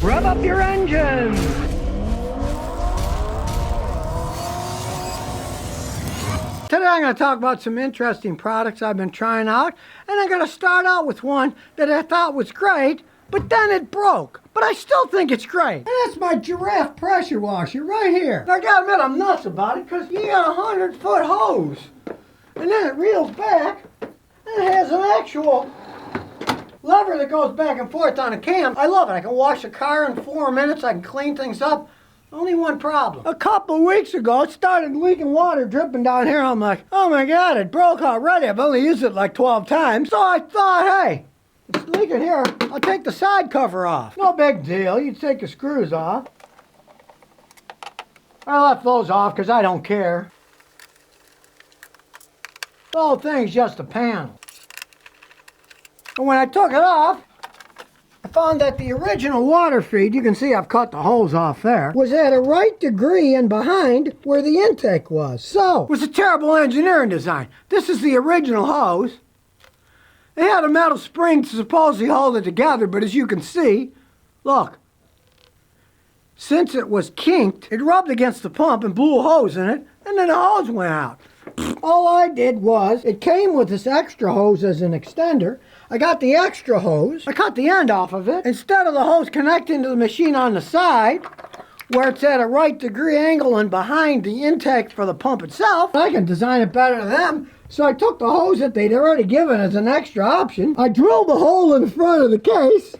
Rev up your engines! Today I'm going to talk about some interesting products I've been trying out, and I'm going to start out with one that I thought was great, but then it broke. But I still think it's great. And that's my giraffe pressure washer right here. Now, I gotta admit I'm nuts about it because you got a 100-foot hose. And then it reels back and it has an actual lever that goes back and forth on a cam. I love it. I can wash a car in 4 minutes. I can clean things up. Only one problem. A couple of weeks ago, it started leaking water dripping down here. I'm like, oh my God, it broke already. I've only used it like 12 times. So I thought, hey, it's leaking here. I'll take the side cover off. No big deal. You take the screws off. I left those off because I don't care. The whole thing's just a panel. And when I took it off, I found that the original water feed, you can see I've cut the hose off there, was at a right degree and behind where the intake was. So, it was a terrible engineering design. This is the original hose. They had a metal spring to supposedly hold it together, but as you can see, look, since it was kinked, it rubbed against the pump and blew a hose in it, and then the hose went out. All I did was, it came with this extra hose as an extender. I got the extra hose, I cut the end off of it. Instead of the hose connecting to the machine on the side, where it's at a right degree angle and behind the intake for the pump itself, I can design it better than them. So I took the hose that they'd already given as an extra option. I drilled the hole in the front of the case,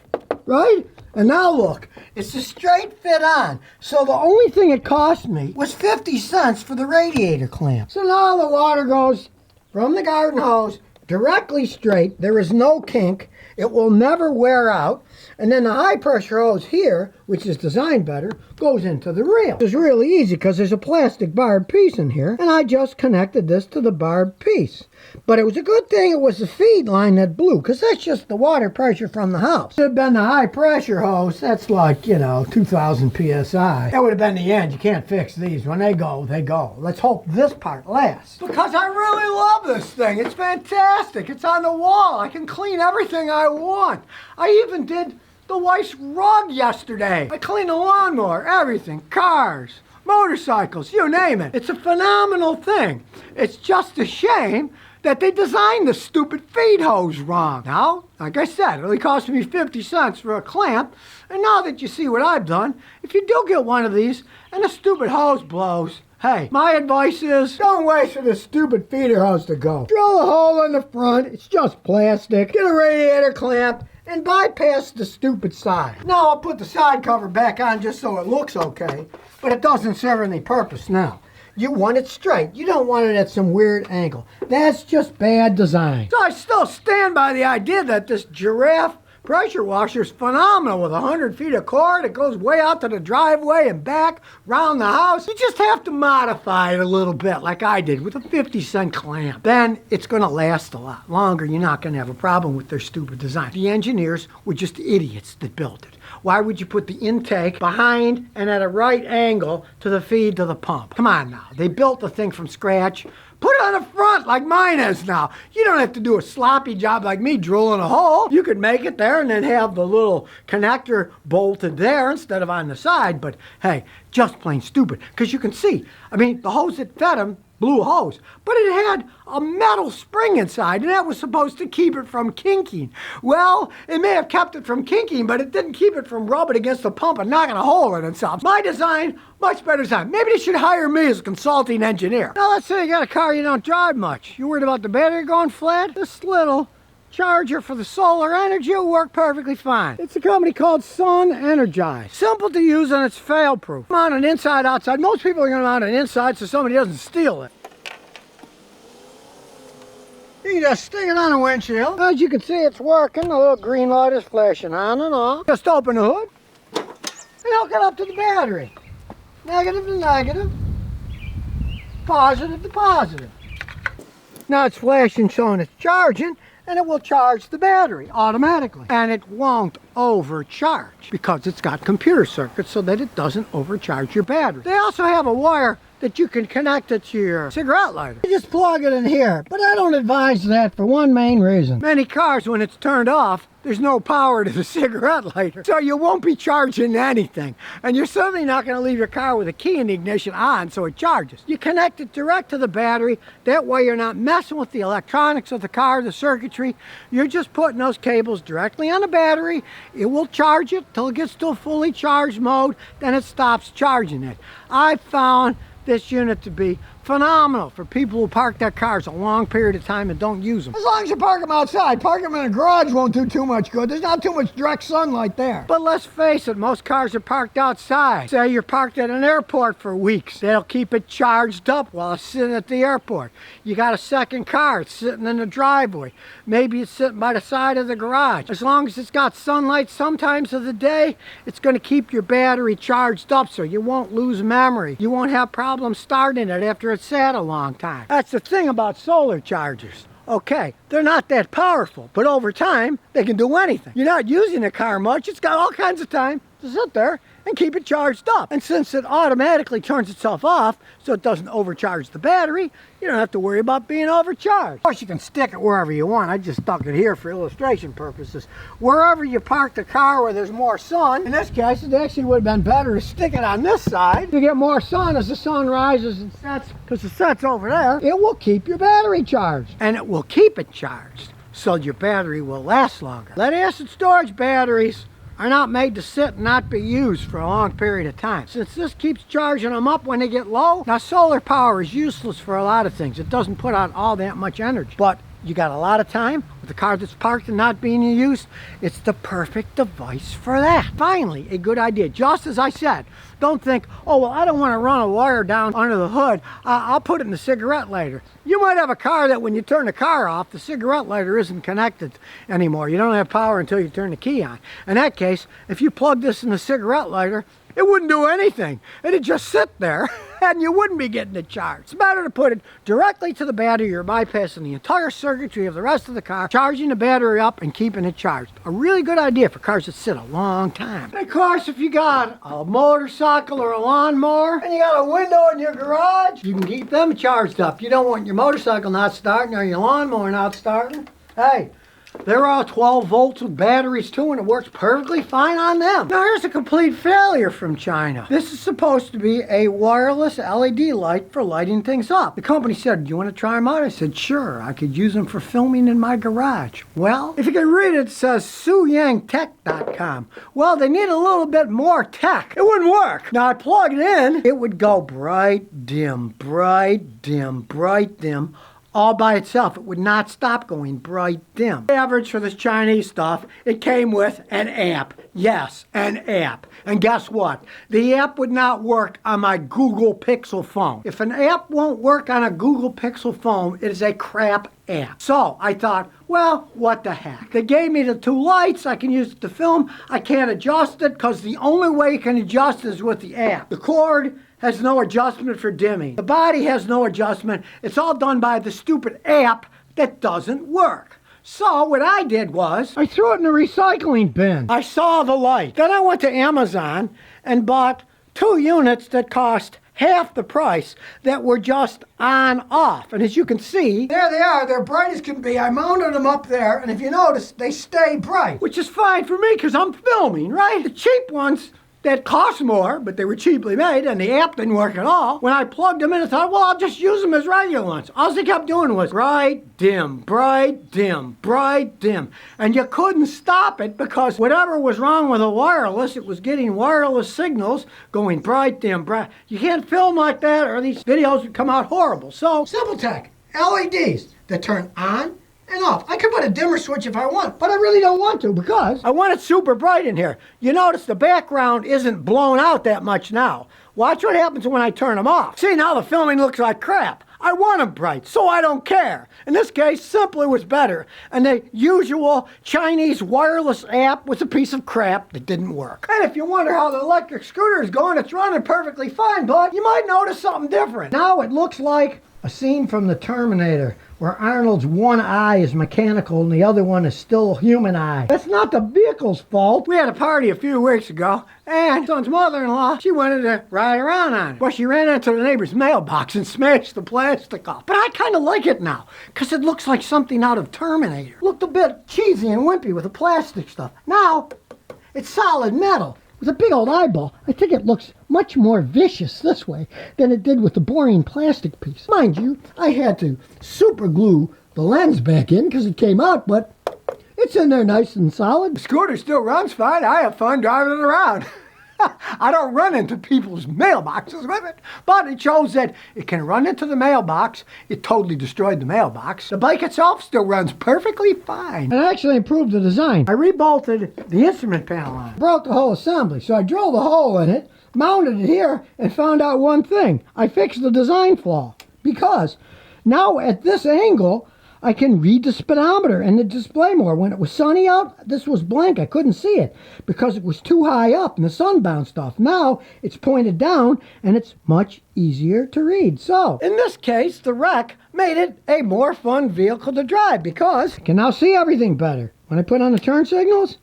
right? And now look, it's a straight fit on. So the only thing it cost me was 50 cents for the radiator clamp. So now the water goes from the garden hose directly straight. There is no kink. It will never wear out. And then the high pressure hose here, which is designed better, goes into the reel. It's really easy because there's a plastic barbed piece in here, and I just connected this to the barbed piece. But it was a good thing it was the feed line that blew, because that's just the water pressure from the house. If it had been the high pressure hose, that's like, 2,000 PSI. That would have been the end. You can't fix these. When they go, they go. Let's hope this part lasts. Because I really love this thing. It's fantastic. It's on the wall. I can clean everything I want. I even did the wife's rug yesterday. I cleaned the lawnmower, everything, cars, motorcycles, you name it. It's a phenomenal thing. It's just a shame that they designed the stupid feed hose wrong. Now, like I said, it only cost me 50 cents for a clamp, and now that you see what I've done, if you do get one of these and the stupid hose blows, hey, my advice is, don't wait for the stupid feeder hose to go. Drill a hole in the front, it's just plastic, get a radiator clamp, and bypass the stupid side. Now I'll put the side cover back on just so it looks okay, but it doesn't serve any purpose now. You want it straight. You don't want it at some weird angle. That's just bad design. So I still stand by the idea that this giraffe pressure washer is phenomenal with 100 feet of cord. It goes way out to the driveway and back, around the house. You just have to modify it a little bit like I did with a 50-cent clamp. Then it's going to last a lot longer. You're not going to have a problem with their stupid design. The engineers were just idiots that built it. Why would you put the intake behind and at a right angle to the feed to the pump? Come on now. They built the thing from scratch. Put it on the front like mine is now. You don't have to do a sloppy job like me drilling a hole. You could make it there and then have the little connector bolted there instead of on the side. But hey, just plain stupid. Because you can see, the hose that fed him blew a hose. But it had a metal spring inside, and that was supposed to keep it from kinking. Well, it may have kept it from kinking, but it didn't keep it from rubbing against the pump and knocking a hole in itself. My design, much better design. Maybe they should hire me as a consulting engineer. Now, let's say you got a car you don't drive much. You worried about the battery going flat? This little charger for the solar energy will work perfectly fine. It's a company called Sun Energize. Simple to use and it's fail-proof. Mount it inside, outside. Most people are going to mount it inside so somebody doesn't steal it. You can just stick it on the windshield. As you can see, it's working. The little green light is flashing on and off. Just open the hood and hook it up to the battery. Negative to negative. Positive to positive. Now it's flashing showing it's charging, and it will charge the battery automatically. And it won't overcharge because it's got computer circuits so that it doesn't overcharge your battery. They also have a wire that you can connect it to your cigarette lighter. You just plug it in here, but I don't advise that for one main reason. Many cars, when it's turned off, there's no power to the cigarette lighter, so you won't be charging anything. And you're certainly not going to leave your car with a key in the ignition on so it charges. You connect it direct to the battery. That way you're not messing with the electronics of the car, the circuitry. You're just putting those cables directly on the battery. It will charge it till it gets to a fully charged mode, then it stops charging it. I found this unit to be phenomenal for people who park their cars a long period of time and don't use them. As long as you park them outside. Park them in a garage won't do too much good. There's not too much direct sunlight there. But let's face it, most cars are parked outside. Say you're parked at an airport for weeks. They'll keep it charged up while it's sitting at the airport. You got a second car, it's sitting in the driveway. Maybe it's sitting by the side of the garage. As long as it's got sunlight sometimes of the day, it's going to keep your battery charged up so you won't lose memory. You won't have problems starting it after it's sat a long time. That's the thing about solar chargers. Okay, they're not that powerful, but over time, they can do anything. You're not using the car much, it's got all kinds of time to sit there and keep it charged up. And since it automatically turns itself off, so it doesn't overcharge the battery, you don't have to worry about being overcharged. Of course, you can stick it wherever you want. I just stuck it here for illustration purposes. Wherever you park the car where there's more sun, in this case, it actually would have been better to stick it on this side to get more sun as the sun rises and sets, because it sets over there. It will keep your battery charged, and it will keep it charged so your battery will last longer. Lead acid storage batteries are not made to sit and not be used for a long period of time. Since this keeps charging them up when they get low, now solar power is useless for a lot of things. It doesn't put out all that much energy, but you got a lot of time with the car that's parked and not being used. It's the perfect device for that. Finally, a good idea. Just as I said, don't think, oh, well, I don't want to run a wire down under the hood. I'll put it in the cigarette lighter. You might have a car that when you turn the car off, the cigarette lighter isn't connected anymore. You don't have power until you turn the key on. In that case, if you plug this in the cigarette lighter, it wouldn't do anything. It'd just sit there and you wouldn't be getting it charged. It's better to put it directly to the battery. You're bypassing the entire circuitry of the rest of the car, charging the battery up and keeping it charged. A really good idea for cars that sit a long time. And of course, if you got a motorcycle or a lawnmower and you got a window in your garage, you can keep them charged up. You don't want your motorcycle not starting or your lawnmower not starting. Hey, there are 12 volts with batteries too, and it works perfectly fine on them. Now here's a complete failure from China. This is supposed to be a wireless LED light for lighting things up. The company said, do you want to try them out? I said, sure, I could use them for filming in my garage. Well, if you can read it, it says SuYangTech.com. Well, they need a little bit more tech. It wouldn't work. Now I plugged it in, it would go bright, dim, bright, dim, bright, dim, all by itself. It would not stop going bright dim. The average for this Chinese stuff, it came with an app. Yes, an app. And guess what? The app would not work on my Google Pixel phone. If an app won't work on a Google Pixel phone, it is a crap app. So I thought, well, what the heck? They gave me the two lights. I can use it to film. I can't adjust it because the only way you can adjust is with the app. The cord has no adjustment for dimming. The body has no adjustment. It's all done by the stupid app that doesn't work. So what I did was, I threw it in the recycling bin. I saw the light. Then I went to Amazon and bought 2 units that cost half the price that were just on off. And as you can see, there they are. They're bright as can be. I mounted them up there, and if you notice, they stay bright, which is fine for me because I'm filming, right? The cheap ones that cost more, but they were cheaply made, and the app didn't work at all. When I plugged them in, I thought, well, I'll just use them as regular ones. All they kept doing was bright, dim, bright, dim, bright, dim. And you couldn't stop it because whatever was wrong with the wireless, it was getting wireless signals going bright, dim, bright. You can't film like that or these videos would come out horrible. So, simple tech, LEDs that turn on and off. I could put a dimmer switch if I want, but I really don't want to because I want it super bright in here. You notice the background isn't blown out that much now. Watch what happens when I turn them off. See, now the filming looks like crap. I want them bright, so I don't care. In this case, simpler was better. And the usual Chinese wireless app was a piece of crap that didn't work. And if you wonder how the electric scooter is going, it's running perfectly fine, but you might notice something different. Now it looks like A scene from the Terminator where Arnold's one eye is mechanical and the other one is still a human eye. That's not the vehicle's fault. We had a party a few weeks ago, and son's mother-in-law, she wanted to ride around on it. Well, she ran into the neighbor's mailbox and smashed the plastic off. But I kind of like it now, because it looks like something out of Terminator. Looked a bit cheesy and wimpy with the plastic stuff. Now, it's solid metal with a big old eyeball. I think it looks much more vicious this way than it did with the boring plastic piece. Mind you, I had to super glue the lens back in because it came out, but it's in there nice and solid. The scooter still runs fine. I have fun driving it around. I don't run into people's mailboxes with it, but it shows that it can run into the mailbox. It totally destroyed the mailbox. The bike itself still runs perfectly fine. And I actually improved the design. I rebolted the instrument panel on it. Broke the whole assembly, so I drilled a hole in it, mounted it here, and found out one thing. I fixed the design flaw, because now at this angle, I can read the speedometer and the display more. When it was sunny out, this was blank. I couldn't see it because it was too high up and the sun bounced off. Now it's pointed down and it's much easier to read. So in this case, the wreck made it a more fun vehicle to drive because I can now see everything better. When I put on the turn signals,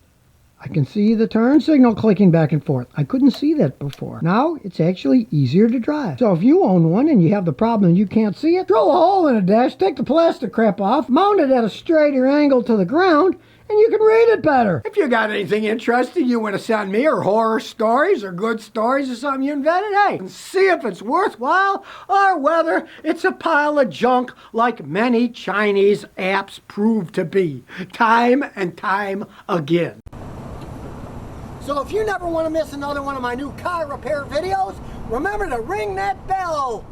I can see the turn signal clicking back and forth. I couldn't see that before. Now it's actually easier to drive. So if you own one and you have the problem and you can't see it, drill a hole in the dash, take the plastic crap off, mount it at a straighter angle to the ground, and you can read it better. If you got anything interesting you want to send me, or horror stories or good stories or something you invented, hey, and see if it's worthwhile or whether it's a pile of junk like many Chinese apps prove to be, time and time again. So if you never want to miss another one of my new car repair videos, remember to ring that bell.